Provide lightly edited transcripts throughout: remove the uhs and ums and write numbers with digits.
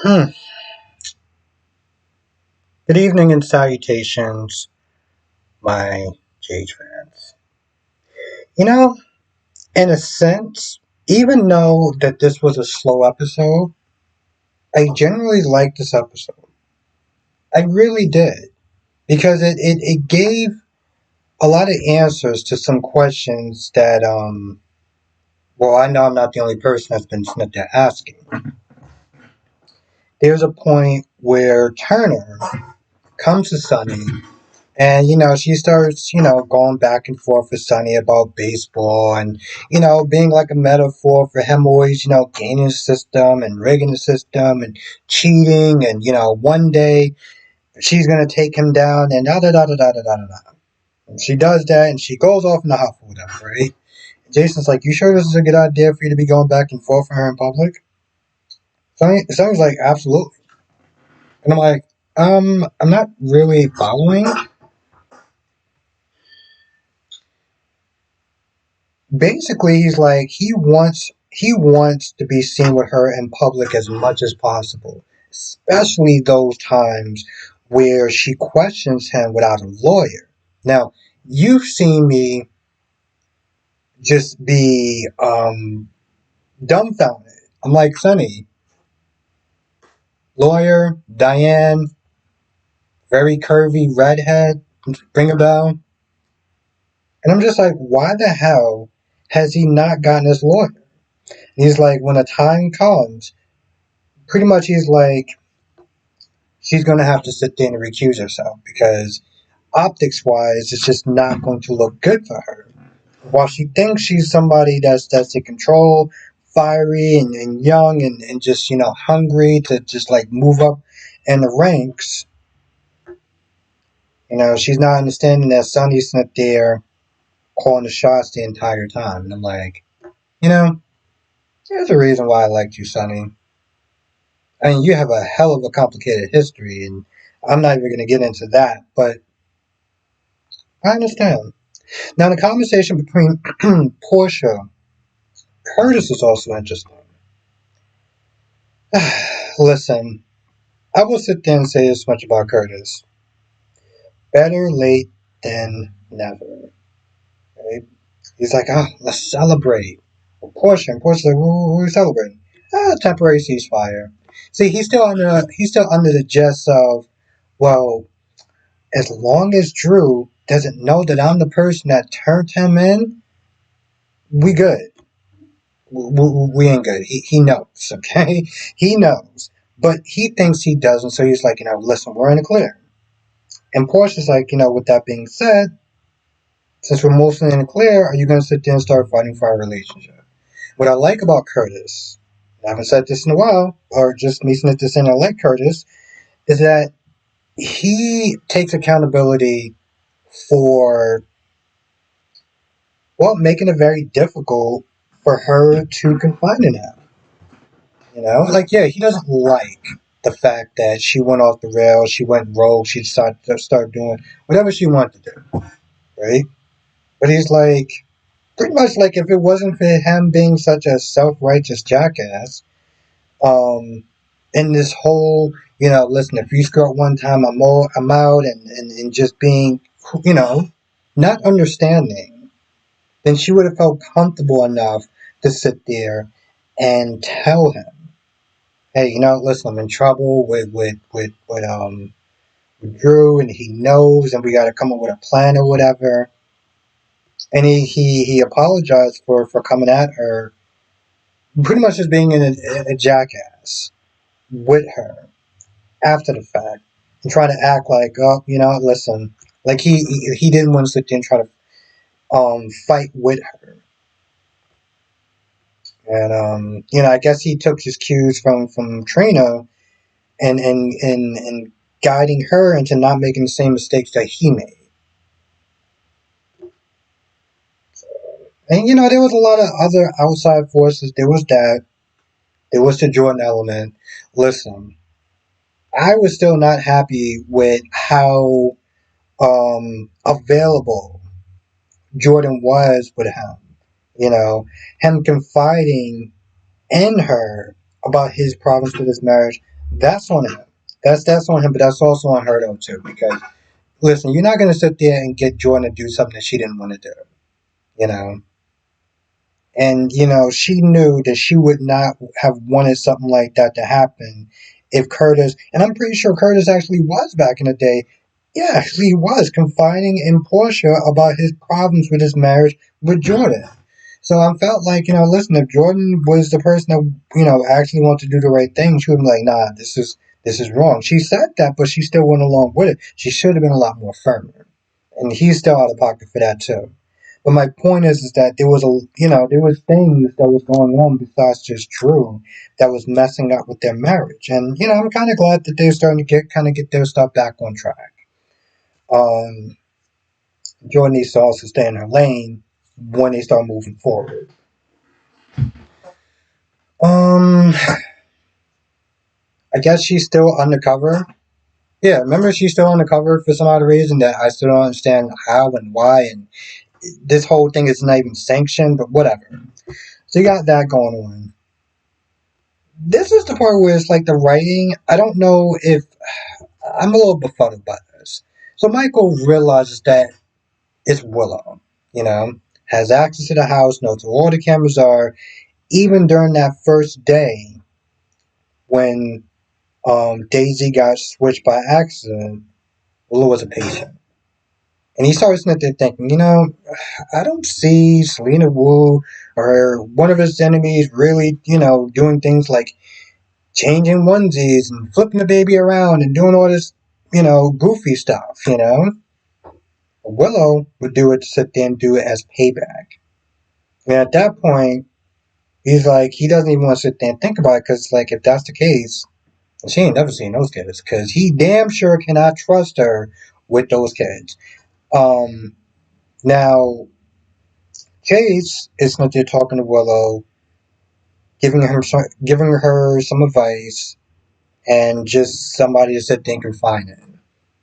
Hmm. Good evening and salutations, my Cage fans. You know, in a sense, even though that this was a slow episode, I generally liked this episode. I really did. Because it gave a lot of answers to some questions that, well, I know I'm not the only person that's been snipped at asking. There's a point where Turner comes to Sunny. And, she starts, going back and forth with Sonny about baseball and, being like a metaphor for him always, gaining the system and rigging the system and cheating. And, one day she's going to take him down and da da da da da da da da. And she does that and she goes off in the huff or whatever, right? And Jason's like, you sure this is a good idea for you to be going back and forth with her in public? Sonny's like, absolutely. And I'm like, I'm not really following. Basically he's like he wants to be seen with her in public as much as possible, especially those times where she questions him without a lawyer. Now, you've seen me just be dumbfounded. I'm like, Sonny, lawyer, Diane, very curvy redhead, ring a bell. And I'm just like, why the hell has he not gotten his lawyer? And he's like, when the time comes, pretty much he's like, she's going to have to sit there and recuse herself because optics wise, it's just not going to look good for her. While she thinks she's somebody that's in control, fiery and young and just, hungry to just like move up in the ranks, she's not understanding that Sonny's not there calling the shots the entire time. And I'm like, you know, there's a reason why I liked you, Sonny. I mean, you have a hell of a complicated history, and I'm not even going to get into that, but I understand. Now, the conversation between Porsha, Curtis is also interesting. Listen, I will sit there and say this much about Curtis. Better late than never. Right? He's like, let's celebrate. Well, Portia's like, what are we celebrating? Temporary ceasefire. See, he's still under the jest of, well, as long as Drew doesn't know that I'm the person that turned him in, we good. We ain't good. He knows, okay? He knows. But he thinks he doesn't, so he's like, listen, we're in the clear. And Portia's like, with that being said, since we're mostly in the clear, are you going to sit there and start fighting for our relationship? What I like about Curtis, I haven't said this in a while, or just me saying this in, I like Curtis, is that he takes accountability for, well, making it very difficult for her to confide in him. Like, yeah, he doesn't like the fact that she went off the rails, she went rogue, she decided to start doing whatever she wanted to do, right? But he's like, pretty much like if it wasn't for him being such a self-righteous jackass, and this whole, listen, if you screw up one time, I'm out, and just being, you know, not understanding, then she would have felt comfortable enough to sit there and tell him, hey, listen, I'm in trouble with Drew, and he knows, and we got to come up with a plan or whatever. And he apologized for coming at her, pretty much just being a jackass with her after the fact, and trying to act like, oh, listen, like he didn't want to sit there and try to fight with her. And I guess he took his cues from Trina and guiding her into not making the same mistakes that he made. And there was a lot of other outside forces. There was that. There was the Jordan element. Listen, I was still not happy with how available Jordan was with him. Him confiding in her about his problems with his marriage, That's on him. That's on him, but that's also on her though too. Because listen, you're not gonna sit there and get Jordan to do something that she didn't want to do. You know, and she knew that she would not have wanted something like that to happen if Curtis. And I'm pretty sure Curtis actually was back in the day. Yeah, actually, he was confiding in Porsha about his problems with his marriage with Jordan. So I felt like, listen, if Jordan was the person that, actually wanted to do the right thing, she would be like, nah, this is wrong. She said that, but she still went along with it. She should have been a lot more firmer. And he's still out of pocket for that too. But my point is that there was things that was going on besides just Drew that was messing up with their marriage. And, I'm kind of glad that they're starting to get their stuff back on track. Um, Jordan needs to also stay in her lane when they start moving forward. Um, I guess she's still undercover. Yeah, remember she's still undercover for some odd reason that I still don't understand how and why, and this whole thing is not even sanctioned, but whatever. So you got that going on. This is the part where it's like the writing. I don't know if I'm a little befuddled by this. So Michael realizes that it's Willow, has access to the house, knows where all the cameras are. Even during that first day when Daisy got switched by accident, Willow was a patient. And he starts sitting there thinking, I don't see Selena Wu or one of his enemies really, doing things like changing onesies and flipping the baby around and doing all this, goofy stuff. Willow would do it to sit there and do it as payback. And at that point, he's like, he doesn't even want to sit there and think about it because, like, if that's the case, she ain't never seen those kids because he damn sure cannot trust her with those kids. Um, Now, Chase is not there talking to Willow, giving her some advice, and just somebody to sit there and confide in,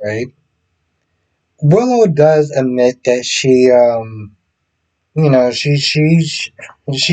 right? Willow does admit that she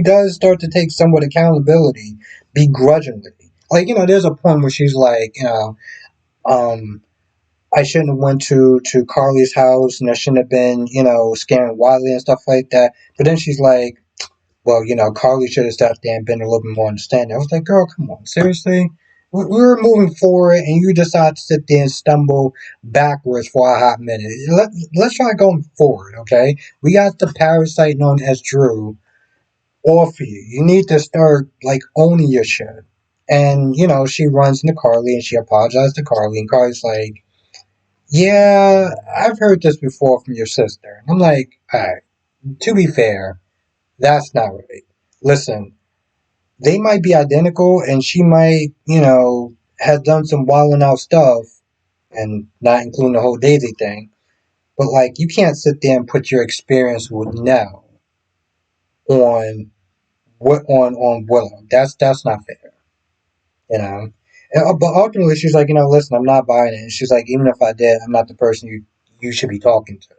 does start to take somewhat accountability begrudgingly. Like, there's a point where she's like, um, I shouldn't have went to Carly's house and I shouldn't have been, scaring Wiley and stuff like that. But then she's like, well, Carly should have sat there and been a little bit more understanding. I was like, girl, come on, seriously? We're moving forward, and you decide to sit there and stumble backwards for a hot minute. Let's try going forward, okay? We got the parasite known as Drew off you. You need to start, like, owning your shit. And, she runs into Carly, and she apologizes to Carly, and Carly's like, yeah, I've heard this before from your sister. And I'm like, alright, to be fair, that's not right. Listen, they might be identical, and she might, have done some wilding out stuff, and not including the whole Daisy thing. But like, you can't sit there and put your experience with now on on Willow. That's not fair, you know. But ultimately, she's like, listen, I'm not buying it. And she's like, even if I did, I'm not the person you should be talking to.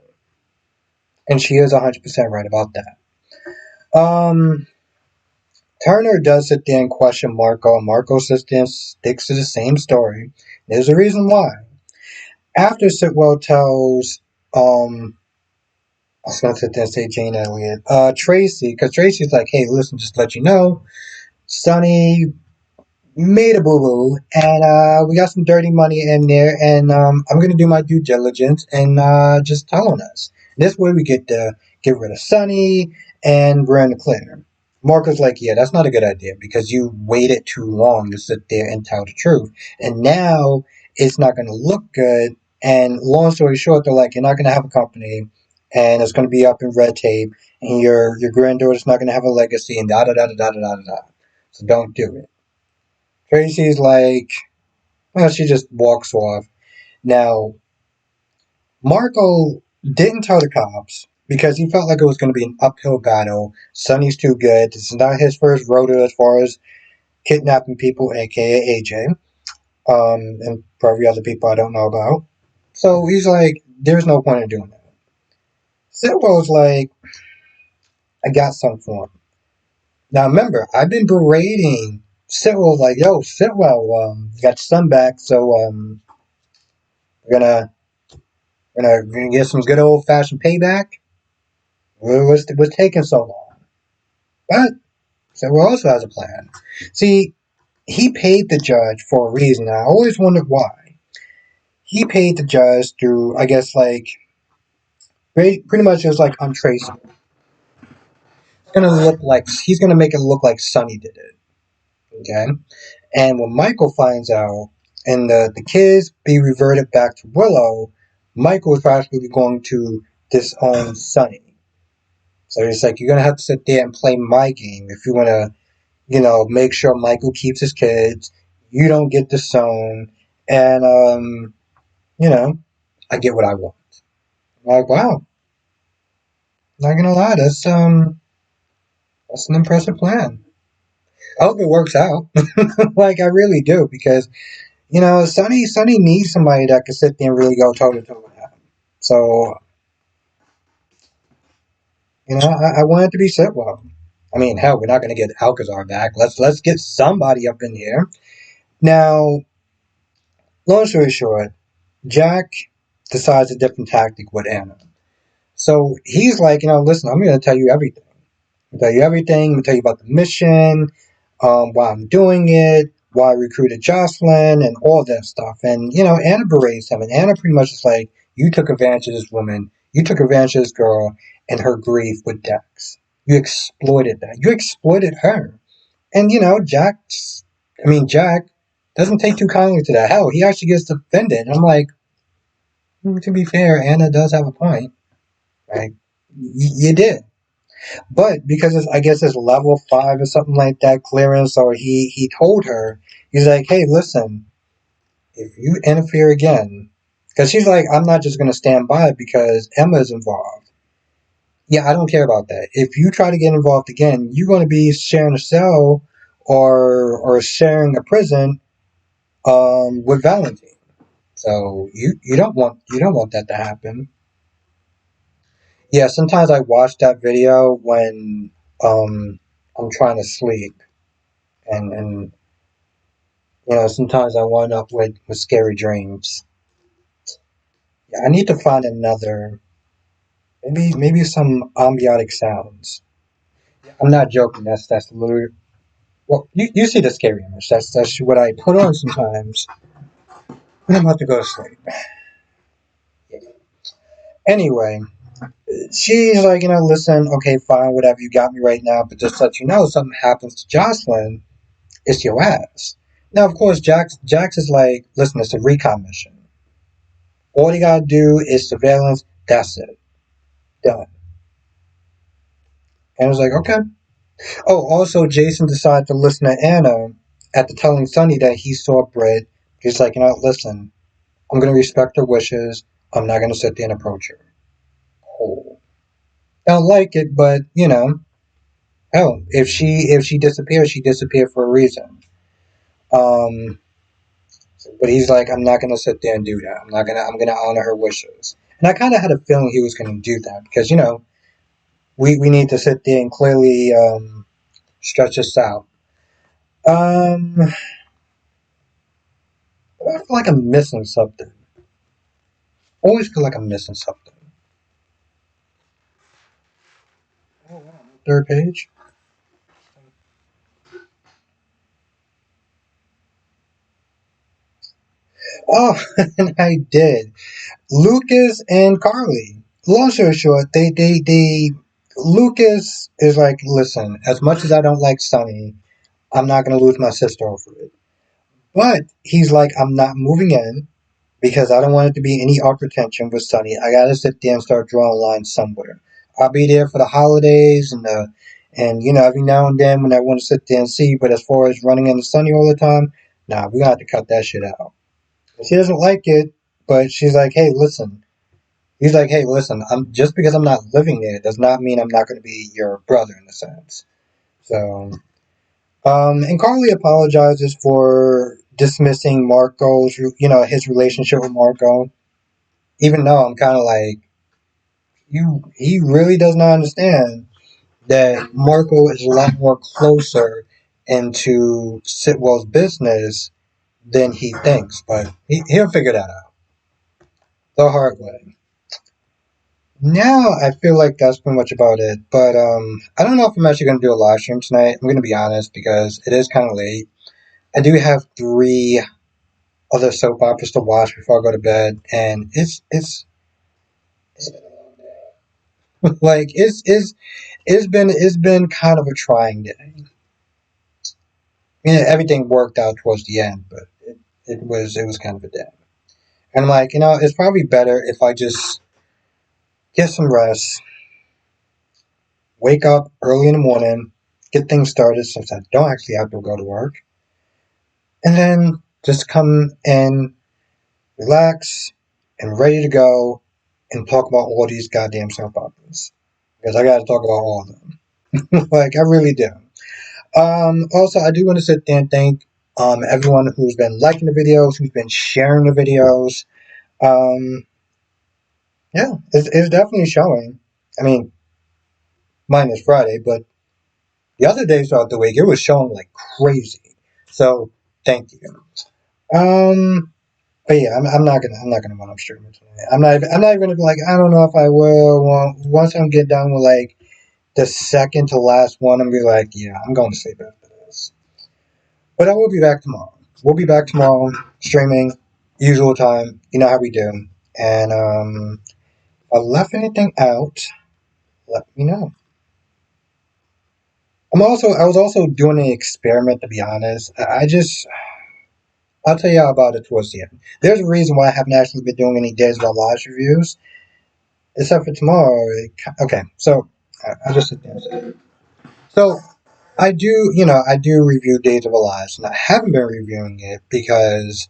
And she is 100% right about that. Um, Turner does sit there and question Marco, and Marco sits there and sticks to the same story. There's a reason why. After Sidwell tells, I was going to sit there and say Jane Elliott, Tracy, because Tracy's like, hey, listen, just to let you know, Sonny made a boo boo, and we got some dirty money in there, and I'm going to do my due diligence and just tell on us. This way we get to get rid of Sonny, and we're in the clear. Marco's like, yeah, that's not a good idea because you waited too long to sit there and tell the truth. And now it's not going to look good. And long story short, they're like, you're not going to have a company and it's going to be up in red tape and your granddaughter's not going to have a legacy and da da da da da da da da. So don't do it. Tracy's like, well, she just walks off. Now, Marco didn't tell the cops because he felt like it was going to be an uphill battle. Sonny's too good. This is not his first rodeo as far as kidnapping people, aka AJ, and probably other people I don't know about. So he's like, there's no point in doing that. Sidwell's like, I got something for him. Now remember, I've been berating Sidwell's like, yo, Sidwell, you got your son back, so we're gonna get some good old fashioned payback. What's taking so long? But Sidwell also has a plan. See, he paid the judge for a reason. I always wondered why. He paid the judge through, I guess, like pretty much it was like untraceable. He's gonna make it look like Sonny did it. Okay, and when Michael finds out, and the kids be reverted back to Willow, Michael is practically going to disown Sonny. So it's like you're gonna have to sit there and play my game if you wanna, make sure Michael keeps his kids. You don't get disowned, and you know, I get what I want. I'm like, wow, not gonna lie, that's an impressive plan. I hope it works out. Like I really do, because Sonny needs somebody that can sit there and really go toe to toe with him. So I want it to be Sitwell. I mean, hell, we're not going to get Alcazar back. Let's get somebody up in here now. Long story short, Jack decides a different tactic with Anna. So he's like, listen, I'm going to tell you everything. I'll tell you everything. I'll tell you about the mission, why I'm doing it, why I recruited Jocelyn, and all that stuff. And, Anna berates him. And Anna pretty much is like, you took advantage of this woman. You took advantage of this girl and her grief with Dex. You exploited that. You exploited her. And, Jack doesn't take too kindly to that. Hell, he actually gets offended. And I'm like, to be fair, Anna does have a point. Right? You did. But because I guess it's level 5 or something like that clearance, or he told her, he's like, hey, listen, if you interfere again, because she's like, I'm not just going to stand by because Emma's involved. Yeah, I don't care about that. If you try to get involved again, you're going to be sharing a cell or sharing a prison with Valentine. So you don't want that to happen. Yeah, sometimes I watch that video when I'm trying to sleep, and sometimes I wind up with scary dreams. Yeah, I need to find another, maybe some ambiotic sounds. I'm not joking. That's literally, well, you see the scary image. That's what I put on sometimes when I'm about to go to sleep. Anyway, she's like, listen, okay, fine, whatever, you got me right now, but just to let you know, something happens to Jocelyn, it's your ass. Now, of course, Jax is like, listen, it's a recon mission. All you gotta do is surveillance. That's it. Done. And I was like, okay. Oh, also, Jason decided to listen to Anna after telling Sonny that he saw Britt. He's like, listen, I'm gonna respect her wishes. I'm not gonna sit there and approach her. Oh. I don't like it, but hell, if she disappears, she disappeared for a reason. Um, but he's like, I'm not gonna sit there and do that. I'm gonna honor her wishes. And I kind of had a feeling he was gonna do that because we need to sit there and clearly stretch this out. I feel like I'm missing something. Always feel like I'm missing something. Oh, wow. Third page. Oh, and I did. Lucas and Carly. Long story short, Lucas is like, listen, as much as I don't like Sunny, I'm not going to lose my sister over it. But he's like, I'm not moving in because I don't want it to be any awkward tension with Sunny. I got to sit there and start drawing lines somewhere. I'll be there for the holidays and every now and then when I want to sit there and see. But as far as running into Sunny all the time, nah, we got to cut that shit out. She doesn't like it, but she's like, hey, listen. He's like, hey, listen. I'm just because I'm not living there does not mean I'm not going to be your brother in a sense. So, and Carly apologizes for dismissing his relationship with Marco. Even though I'm kind of like, he really does not understand that Marco is a lot more closer into Sidwell's business than he thinks, but he'll figure that out the hard way. Now I feel like that's pretty much about it. But I don't know if I'm actually gonna do a live stream tonight. I'm gonna be honest because it is kind of late. I do have 3 other soap operas to watch before I go to bed, and it's like it's been kind of a trying day. Yeah, everything worked out towards the end, but it was kind of a day. And I'm like, it's probably better if I just get some rest, wake up early in the morning, get things started since I don't actually have to go to work, and then just come and relax and ready to go and talk about all these goddamn soap operas. Because I gotta talk about all of them. Like, I really do. Also, I do want to sit there and thank everyone who's been liking the videos, who's been sharing the videos. Um, yeah, it's definitely showing. I mean, mine is Friday, but the other days throughout the week, it was showing like crazy. So, thank you. Um, but yeah, I'm not gonna run up streaming tonight. I'm not even gonna be like, I don't know if I will. Well, once I get done with like the second to last one, I'm gonna be like, yeah, I'm going to sleep after this. But I will be back tomorrow. We'll be back tomorrow, streaming, usual time. You know how we do. And if I left anything out, let me know. I was also doing an experiment, to be honest. I'll tell you all about it towards the end. There's a reason why I haven't actually been doing any Days of Our Lives reviews, except for tomorrow. Okay, so I'll just sit there and say it. So I do review Days of Our Lives, and I haven't been reviewing it because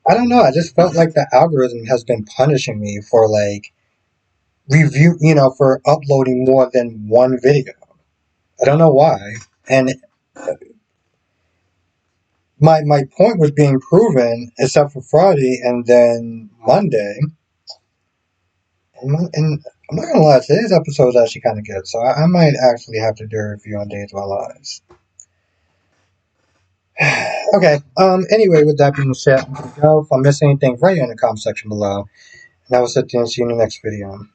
I don't know. I just felt like the algorithm has been punishing me for like for uploading more than one video. I don't know why. And my point was being proven, except for Friday and then Monday. And I'm not gonna lie, today's episode is actually kind of good, so I might actually have to do a review on Days of Our Lives. Okay. Anyway, with that being said, I'm gonna go. If I miss anything, write it in the comment section below, and I will sit there and see you in the next video.